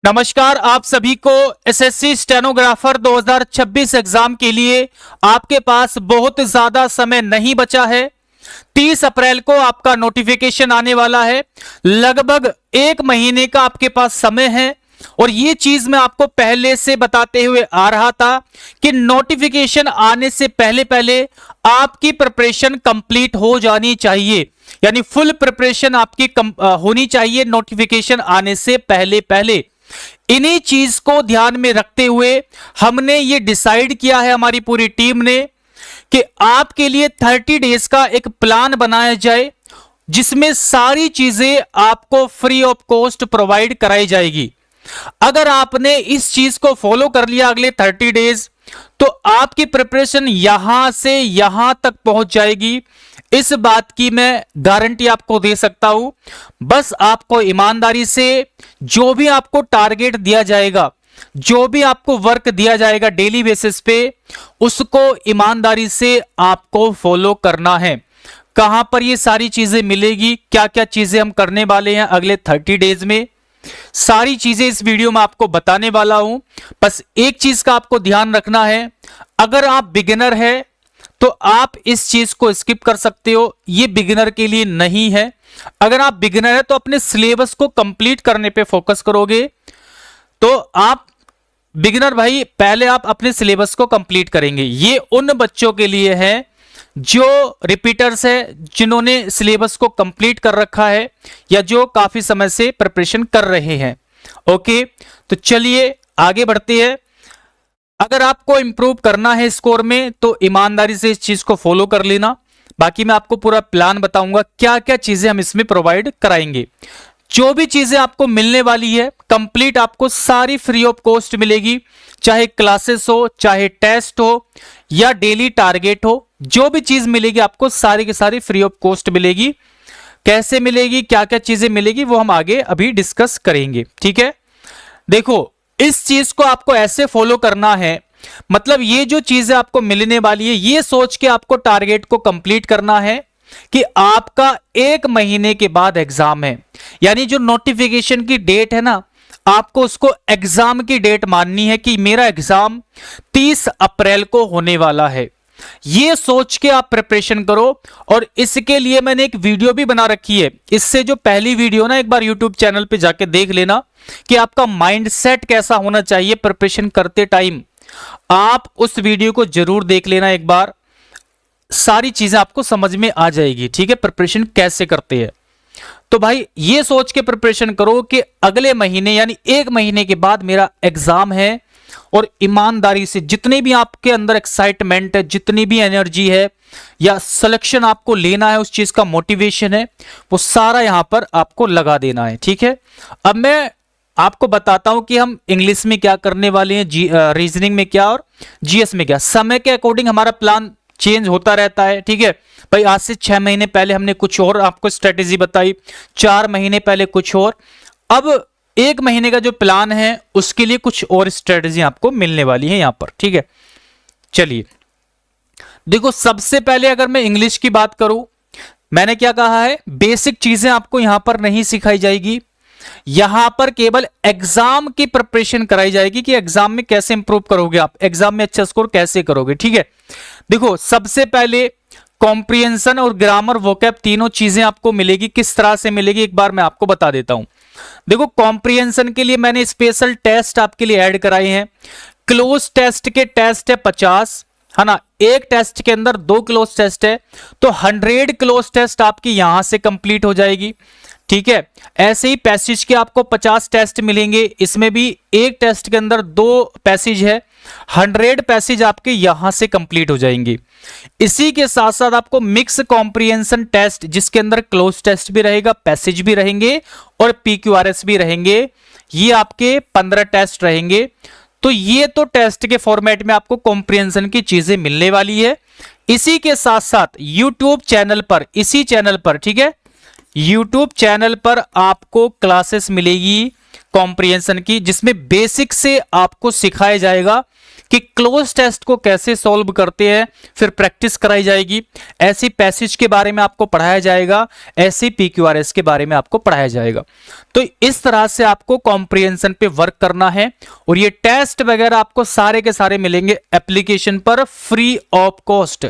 नमस्कार। आप सभी को एसएससी स्टेनोग्राफर 2026 एग्जाम के लिए आपके पास बहुत ज्यादा समय नहीं बचा है। 30 अप्रैल को आपका नोटिफिकेशन आने वाला है। लगभग एक महीने का आपके पास समय है और ये चीज मैं आपको पहले से बताते हुए आ रहा था कि नोटिफिकेशन आने से पहले पहले आपकी प्रिपरेशन कंप्लीट हो जानी चाहिए, यानी फुल प्रिपरेशन आपकी होनी चाहिए नोटिफिकेशन आने से पहले पहले। इन्हीं चीज को ध्यान में रखते हुए हमने ये डिसाइड किया है हमारी पूरी टीम ने कि आपके लिए 30 डेज का एक प्लान बनाया जाए जिसमें सारी चीजें आपको फ्री ऑफ कॉस्ट प्रोवाइड कराई जाएगी। अगर आपने इस चीज को फॉलो कर लिया अगले 30 डेज तो आपकी प्रिपरेशन यहां से यहां तक पहुंच जाएगी। इस बात की मैं गारंटी आपको दे सकता हूं। बस आपको ईमानदारी से जो भी आपको टारगेट दिया जाएगा, जो भी आपको वर्क दिया जाएगा डेली बेसिस पे, उसको ईमानदारी से आपको फॉलो करना है। कहां पर ये सारी चीजें मिलेगी, क्या क्या चीजें हम करने वाले हैं अगले 30 डेज में, सारी चीजें इस वीडियो में आपको बताने वाला हूं। बस एक चीज का आपको ध्यान रखना है, अगर आप बिगिनर है तो आप इस चीज को स्किप कर सकते हो, ये बिगिनर के लिए नहीं है। अगर आप बिगिनर है तो अपने सिलेबस को कंप्लीट करने पे फोकस करोगे तो आप बिगिनर भाई पहले आप अपने सिलेबस को कंप्लीट करेंगे। ये उन बच्चों के लिए है जो रिपीटर्स है, जिन्होंने सिलेबस को कंप्लीट कर रखा है या जो काफी समय से प्रिपरेशन कर रहे हैं। ओके, तो चलिए आगे बढ़ते हैं। अगर आपको इंप्रूव करना है स्कोर में तो ईमानदारी से इस चीज को फॉलो कर लेना। बाकी मैं आपको पूरा प्लान बताऊंगा क्या क्या चीजें हम इसमें प्रोवाइड कराएंगे। जो भी चीजें आपको मिलने वाली है कंप्लीट आपको सारी फ्री ऑफ कॉस्ट मिलेगी, चाहे क्लासेस हो, चाहे टेस्ट हो या डेली टारगेट हो। जो भी चीज मिलेगी आपको सारी की सारी फ्री ऑफ कॉस्ट मिलेगी। कैसे मिलेगी, क्या क्या चीजें मिलेगी, वो हम आगे अभी डिस्कस करेंगे। ठीक है, देखो इस चीज को आपको ऐसे फॉलो करना है, मतलब ये जो चीजें आपको मिलने वाली है ये सोच के आपको टारगेट को कंप्लीट करना है कि आपका एक महीने के बाद एग्जाम है, यानी जो नोटिफिकेशन की डेट है ना, आपको उसको एग्जाम की डेट माननी है कि मेरा एग्जाम 30 अप्रैल को होने वाला है। ये सोच के आप प्रिपरेशन करो और इसके लिए मैंने एक वीडियो भी बना रखी है। इससे जो पहली वीडियो ना, एक बार यूट्यूब चैनल पे जाके देख लेना कि आपका माइंडसेट कैसा होना चाहिए प्रिपरेशन करते टाइम। आप उस वीडियो को जरूर देख लेना एक बार, सारी चीजें आपको समझ में आ जाएगी। ठीक है, प्रिपरेशन कैसे करते हैं। तो भाई ये सोच के प्रिपरेशन करो कि अगले महीने यानी एक महीने के बाद मेरा एग्जाम है और ईमानदारी से जितने भी आपके अंदर एक्साइटमेंट है, जितनी भी एनर्जी है या सिलेक्शन आपको लेना है, उस चीज का मोटिवेशन है, वो सारा यहां पर आपको लगा देना है। ठीक है, अब मैं आपको बताता हूं कि हम इंग्लिश में क्या करने वाले हैं, रीजनिंग में क्या और जीएस में क्या। समय के अकॉर्डिंग हमारा प्लान चेंज होता रहता है। ठीक है भाई, आज से 6 महीने पहले हमने कुछ और आपको स्ट्रेटेजी बताई, 4 महीने पहले कुछ और, अब एक महीने का जो प्लान है उसके लिए कुछ और स्ट्रेटेजी आपको मिलने वाली है यहां पर। ठीक है, चलिए देखो, सबसे पहले अगर मैं इंग्लिश की बात करूं, मैंने क्या कहा है, बेसिक चीजें आपको यहां पर नहीं सिखाई जाएगी, यहां पर केवल एग्जाम की प्रिपरेशन कराई जाएगी कि एग्जाम में कैसे इंप्रूव करोगे, आप एग्जाम में अच्छा स्कोर कैसे करोगे। ठीक है, देखो सबसे पहले कॉम्प्रिहेंशन और ग्रामर वोकैब तीनों चीजें आपको मिलेगी। किस तरह से मिलेगी एक बार मैं आपको बता देता हूं। देखो कॉम्प्रिहेंशन के लिए मैंने स्पेशल टेस्ट आपके लिए ऐड कराए हैं। क्लोज टेस्ट के टेस्ट है 50, है ना, एक टेस्ट के अंदर 2 क्लोज टेस्ट है, तो 100 क्लोज टेस्ट आपकी यहां से कंप्लीट हो जाएगी। ठीक है, ऐसे ही पैसेज के आपको 50 टेस्ट मिलेंगे, इसमें भी एक टेस्ट के अंदर 2 पैसेज है, 100 पैसेज आपके यहां से कंप्लीट हो जाएंगे। इसी के साथ साथ आपको मिक्स कॉम्प्रिहेंशन टेस्ट, जिसके अंदर क्लोज टेस्ट भी रहेगा, पैसेज भी रहेंगे और पीक्यूआरएस भी रहेंगे, ये आपके 15 टेस्ट रहेंगे। तो ये तो टेस्ट के फॉर्मेट में आपको कॉम्प्रिहेंशन की चीजें मिलने वाली है। इसी के साथ साथ यूट्यूब चैनल पर, इसी चैनल पर, ठीक है, यूट्यूब चैनल पर आपको क्लासेस मिलेगी कॉम्प्रिहेंशन की, जिसमें बेसिक से आपको सिखाया जाएगा कि क्लोज टेस्ट को कैसे सॉल्व करते हैं, फिर प्रैक्टिस कराई जाएगी, ऐसी पैसेज के बारे में आपको पढ़ाया जाएगा, ऐसे PQRS के बारे में आपको पढ़ाया जाएगा। तो इस तरह से आपको कॉम्प्रिहेंशन पे वर्क करना है और ये टेस्ट वगैरह आपको सारे के सारे मिलेंगे एप्लीकेशन पर फ्री ऑफ कॉस्ट,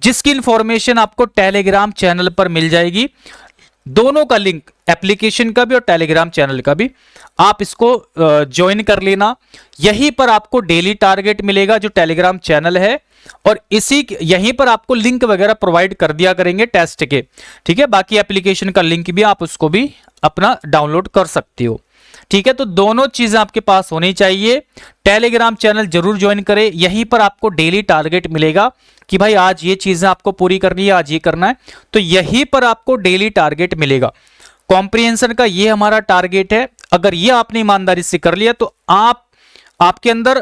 जिसकी इंफॉर्मेशन आपको टेलीग्राम चैनल पर मिल जाएगी। दोनों का लिंक, एप्लीकेशन का भी और टेलीग्राम चैनल का भी, आप इसको ज्वाइन कर लेना। यहीं पर आपको डेली टारगेट मिलेगा जो टेलीग्राम चैनल है, और यहीं पर आपको लिंक वगैरह प्रोवाइड कर दिया करेंगे टेस्ट के, ठीक है। बाकी एप्लीकेशन का लिंक भी आप उसको भी अपना डाउनलोड कर सकते हो, ठीक है। तो दोनों चीजें आपके पास होनी चाहिए। टेलीग्राम चैनल जरूर ज्वाइन करें, यहीं पर आपको डेली टारगेट मिलेगा कि भाई आज ये चीजें आपको पूरी करनी है, आज ये करना है, तो यहीं पर आपको डेली टारगेट मिलेगा। कॉम्प्रिहेंशन का ये हमारा टारगेट है। अगर ये आपने ईमानदारी से कर लिया तो आपके अंदर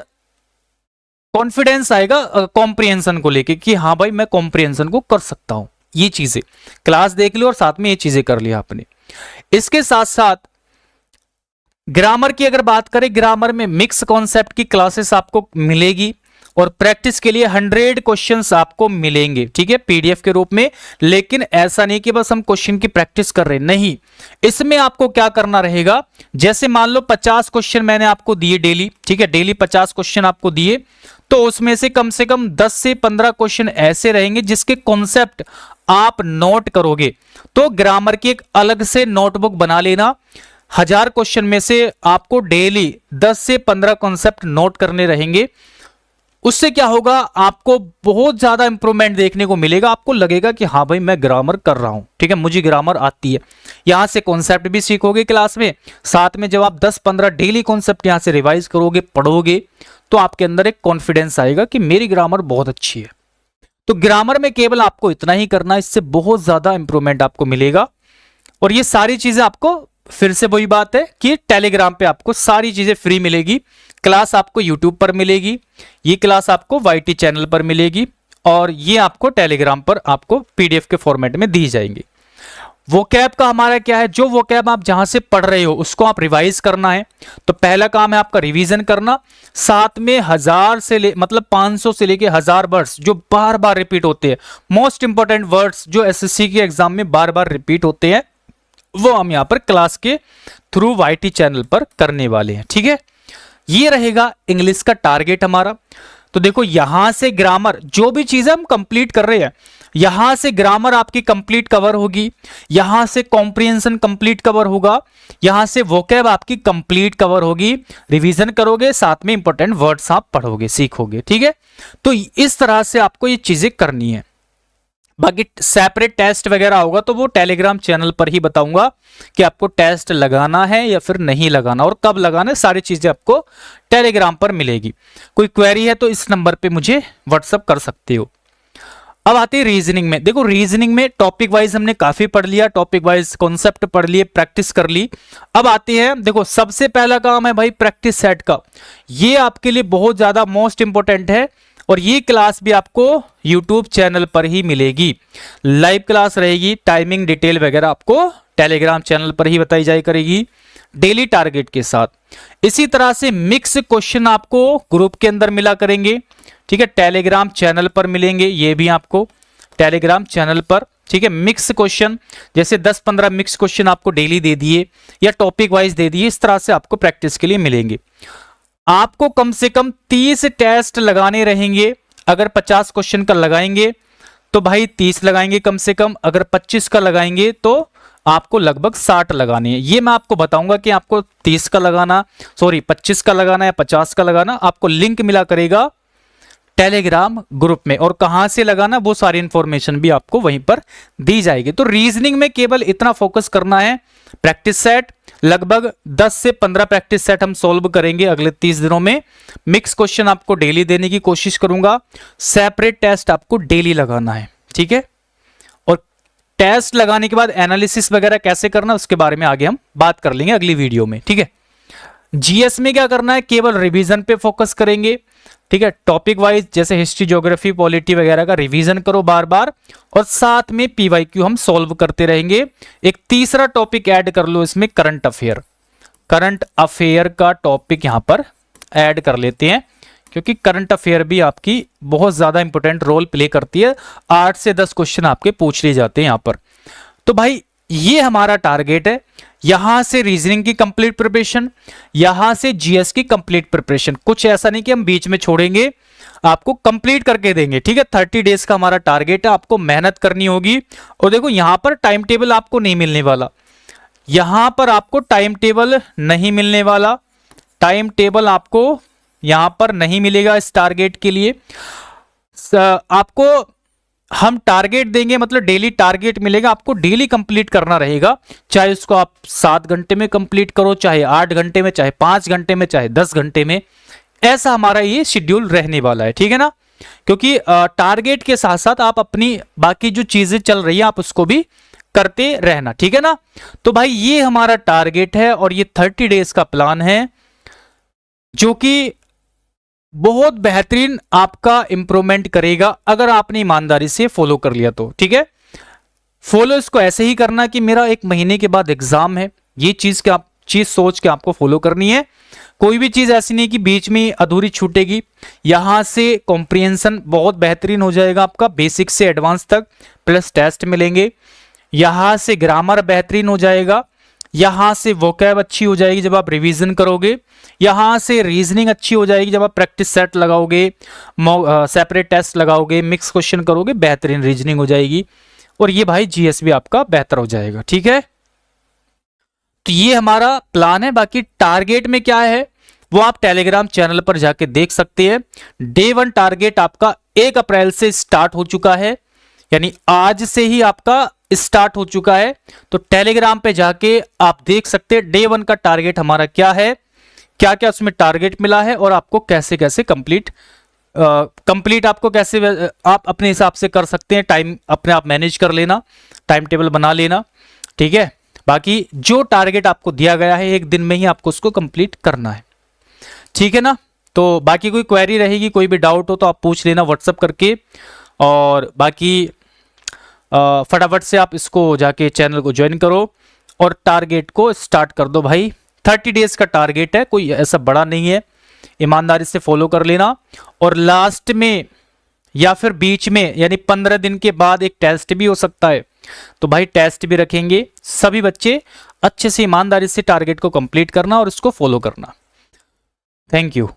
कॉन्फिडेंस आएगा कॉम्प्रिहेंशन को लेके कि हाँ भाई मैं कॉम्प्रिहेंशन को कर सकता हूं। ये चीजें क्लास देख लो और साथ में ये चीजें कर लिया आपने। इसके साथ साथ ग्रामर की अगर बात करें, ग्रामर में मिक्स कॉन्सेप्ट की क्लासेस आपको मिलेगी और प्रैक्टिस के लिए 100 क्वेश्चंस आपको मिलेंगे, ठीक है, पीडीएफ के रूप में। लेकिन ऐसा नहीं कि बस हम क्वेश्चन की प्रैक्टिस कर रहे हैं, नहीं। इसमें आपको क्या करना रहेगा, जैसे मान लो 50 क्वेश्चन मैंने आपको दिए डेली, ठीक है, डेली 50 क्वेश्चन आपको दिए, तो उसमें से कम 10 से 15 क्वेश्चन ऐसे रहेंगे जिसके कॉन्सेप्ट आप नोट करोगे। तो ग्रामर की एक अलग से नोटबुक बना लेना। 1000 क्वेश्चन में से आपको डेली 10 से 15 कॉन्सेप्ट नोट करने रहेंगे। उससे क्या होगा, आपको बहुत ज्यादा इंप्रूवमेंट देखने को मिलेगा। आपको लगेगा कि हाँ भाई मैं ग्रामर कर रहा हूं, ठीक है, मुझे ग्रामर आती है। यहां से कॉन्सेप्ट भी सीखोगे क्लास में, साथ में जब आप 10-15 डेली कॉन्सेप्ट यहां से रिवाइज करोगे, पढ़ोगे, तो आपके अंदर एक कॉन्फिडेंस आएगा कि मेरी ग्रामर बहुत अच्छी है। तो ग्रामर में केवल आपको इतना ही करना है, इससे बहुत ज्यादा इंप्रूवमेंट आपको मिलेगा। और ये सारी चीजें आपको, फिर से वही बात है कि टेलीग्राम पे आपको सारी चीजें फ्री मिलेगी। क्लास आपको यूट्यूब पर मिलेगी, ये क्लास आपको YT चैनल पर मिलेगी, और ये आपको टेलीग्राम पर आपको PDF के फॉर्मेट में दी जाएंगी। वोकैब का हमारा क्या है, जो वोकैब आप जहां से पढ़ रहे हो उसको आप रिवाइज करना है। तो पहला काम है आपका रिवीजन करना, साथ में 500 से लेके 1000 वर्ड्स जो बार बार रिपीट होते हैं, मोस्ट इंपॉर्टेंट वर्ड्स जो SSC के एग्जाम में बार बार रिपीट होते हैं, वो हम यहां पर क्लास के थ्रू YT चैनल पर करने वाले हैं, ठीक है। ये रहेगा इंग्लिश का टारगेट हमारा। तो देखो यहां से ग्रामर, जो भी चीजें हम कंप्लीट कर रहे हैं, यहां से ग्रामर आपकी कंप्लीट कवर होगी, यहां से कॉम्प्रिहेंशन कंप्लीट कवर होगा, यहां से वोकैब आपकी कंप्लीट कवर होगी। रिवीजन करोगे, साथ में इंपॉर्टेंट वर्ड्स आप पढ़ोगे, सीखोगे, ठीक है। तो इस तरह से आपको ये चीजें करनी है। बाकी सेपरेट टेस्ट वगैरह होगा तो वो टेलीग्राम चैनल पर ही बताऊंगा कि आपको टेस्ट लगाना है या फिर नहीं लगाना, और कब लगाना है, सारी चीजें आपको टेलीग्राम पर मिलेगी। कोई क्वेरी है तो इस नंबर पे मुझे व्हाट्सअप कर सकते हो। अब आते हैं रीजनिंग में। देखो रीजनिंग में टॉपिक वाइज हमने काफी पढ़ लिया, टॉपिक वाइज कॉन्सेप्ट पढ़ लिए, प्रैक्टिस कर ली। अब आते हैं, देखो सबसे पहला काम है भाई प्रैक्टिस सेट का। ये आपके लिए बहुत ज्यादा मोस्ट इंपॉर्टेंट है, और ये क्लास भी आपको YouTube चैनल पर ही मिलेगी। लाइव क्लास रहेगी, टाइमिंग डिटेल वगैरह आपको टेलीग्राम चैनल पर ही बताई जाए करेगी, डेली टारगेट के साथ। इसी तरह से मिक्स क्वेश्चन आपको ग्रुप के अंदर मिला करेंगे, ठीक है, टेलीग्राम चैनल पर मिलेंगे, ये भी आपको टेलीग्राम चैनल पर, ठीक है। मिक्स क्वेश्चन जैसे 10-15 मिक्स क्वेश्चन आपको डेली दे दिए या टॉपिक वाइज दे दिए, इस तरह से आपको प्रैक्टिस के लिए मिलेंगे। आपको कम से कम 30 टेस्ट लगाने रहेंगे। अगर 50 क्वेश्चन का लगाएंगे तो भाई 30 लगाएंगे कम से कम, अगर 25 का लगाएंगे तो आपको लगभग 60 लगाने हैं। ये मैं आपको बताऊंगा कि आपको 25 का लगाना है, 50 का लगाना। आपको लिंक मिला करेगा टेलीग्राम ग्रुप में, और कहां से लगाना वो सारी इंफॉर्मेशन भी आपको वहीं पर दी जाएगी। तो रीजनिंग में केवल इतना फोकस करना है, प्रैक्टिस सेट लगभग 10 से 15 प्रैक्टिस सेट हम सॉल्व करेंगे अगले 30 दिनों में। मिक्स क्वेश्चन आपको डेली देने की कोशिश करूंगा, सेपरेट टेस्ट आपको डेली लगाना है, ठीक है। और टेस्ट लगाने के बाद एनालिसिस वगैरह कैसे करना उसके बारे में आगे हम बात कर लेंगे अगली वीडियो में, ठीक है। जीएस में क्या करना है, केवल रिवीजन पे फोकस करेंगे, ठीक है। टॉपिक वाइज जैसे हिस्ट्री, ज्योग्राफी, पॉलिटी वगैरह का रिवीजन करो बार बार, और साथ में पीवाईक्यू हम सॉल्व करते रहेंगे। एक तीसरा टॉपिक ऐड कर लो इसमें, करंट अफेयर का टॉपिक यहां पर ऐड कर लेते हैं, क्योंकि करंट अफेयर भी आपकी बहुत ज्यादा इंपॉर्टेंट रोल प्ले करती है। 8 से 10 क्वेश्चन आपके पूछ लिए जाते हैं यहां पर। तो भाई ये हमारा टारगेट है, यहां से रीजनिंग की कंप्लीट प्रिपरेशन, यहां से जीएस की कंप्लीट प्रिपरेशन। कुछ ऐसा नहीं कि हम बीच में छोड़ेंगे, आपको कंप्लीट करके देंगे, ठीक है। 30 डेज का हमारा टारगेट है, आपको मेहनत करनी होगी। और देखो यहां पर टाइम टेबल आपको नहीं मिलने वाला, यहां पर आपको टाइम टेबल नहीं मिलने वाला, टाइम टेबल आपको यहां पर नहीं मिलेगा इस टारगेट के लिए। आपको हम टारगेट देंगे, मतलब डेली टारगेट मिलेगा, आपको डेली कंप्लीट करना रहेगा। चाहे उसको आप 7 घंटे में कंप्लीट करो, चाहे 8 घंटे में, चाहे 5 घंटे में, चाहे 10 घंटे में, ऐसा हमारा ये शेड्यूल रहने वाला है, ठीक है ना। क्योंकि टारगेट के साथ साथ आप अपनी बाकी जो चीजें चल रही है आप उसको भी करते रहना, ठीक है ना। तो भाई ये हमारा टारगेट है और ये 30 डेज का प्लान है जो कि बहुत बेहतरीन आपका इंप्रूवमेंट करेगा अगर आपने ईमानदारी से फॉलो कर लिया तो, ठीक है। फॉलो इसको ऐसे ही करना कि मेरा 1 महीने के बाद एग्जाम है, ये चीज सोच के आपको फॉलो करनी है। कोई भी चीज ऐसी नहीं कि बीच में अधूरी छूटेगी। यहां से कॉम्प्रिहेंशन बहुत बेहतरीन हो जाएगा आपका, बेसिक से एडवांस तक, प्लस टेस्ट मिलेंगे। यहां से ग्रामर बेहतरीन हो जाएगा, यहां से वोकैब अच्छी हो जाएगी जब आप रिवीजन करोगे, यहां से रीजनिंग अच्छी हो जाएगी जब आप प्रैक्टिस सेट लगाओगे, सेपरेट टेस्ट लगाओगे, मिक्स क्वेश्चन करोगे, बेहतरीन रीजनिंग हो जाएगी। और ये भाई जीएस भी आपका बेहतर हो जाएगा, ठीक है। तो ये हमारा प्लान है। बाकी टारगेट में क्या है वो आप टेलीग्राम चैनल पर जाके देख सकते हैं। डे 1 टारगेट आपका 1 अप्रैल से स्टार्ट हो चुका है, यानी आज से ही आपका स्टार्ट हो चुका है। तो टेलीग्राम पे जाके आप देख सकते हैं डे 1 का टारगेट हमारा क्या है, क्या क्या उसमें टारगेट मिला है और आपको कैसे कैसे कंप्लीट आपको कैसे आप अपने हिसाब से कर सकते हैं। टाइम अपने आप मैनेज कर लेना, टाइम टेबल बना लेना, ठीक है। बाकी जो टारगेट आपको दिया गया है 1 दिन में ही आपको उसको कंप्लीट करना है, ठीक है ना। तो बाकी कोई क्वेरी रहेगी, कोई भी डाउट हो तो आप पूछ लेना व्हाट्सअप करके। और बाकी फटाफट से आप इसको जाके चैनल को ज्वाइन करो और टारगेट को स्टार्ट कर दो भाई। 30 डेज का टारगेट है, कोई ऐसा बड़ा नहीं है, ईमानदारी से फॉलो कर लेना। और लास्ट में या फिर बीच में यानी 15 दिन के बाद एक टेस्ट भी हो सकता है, तो भाई टेस्ट भी रखेंगे। सभी बच्चे अच्छे से ईमानदारी से टारगेट को कंप्लीट करना और इसको फॉलो करना। Thank you.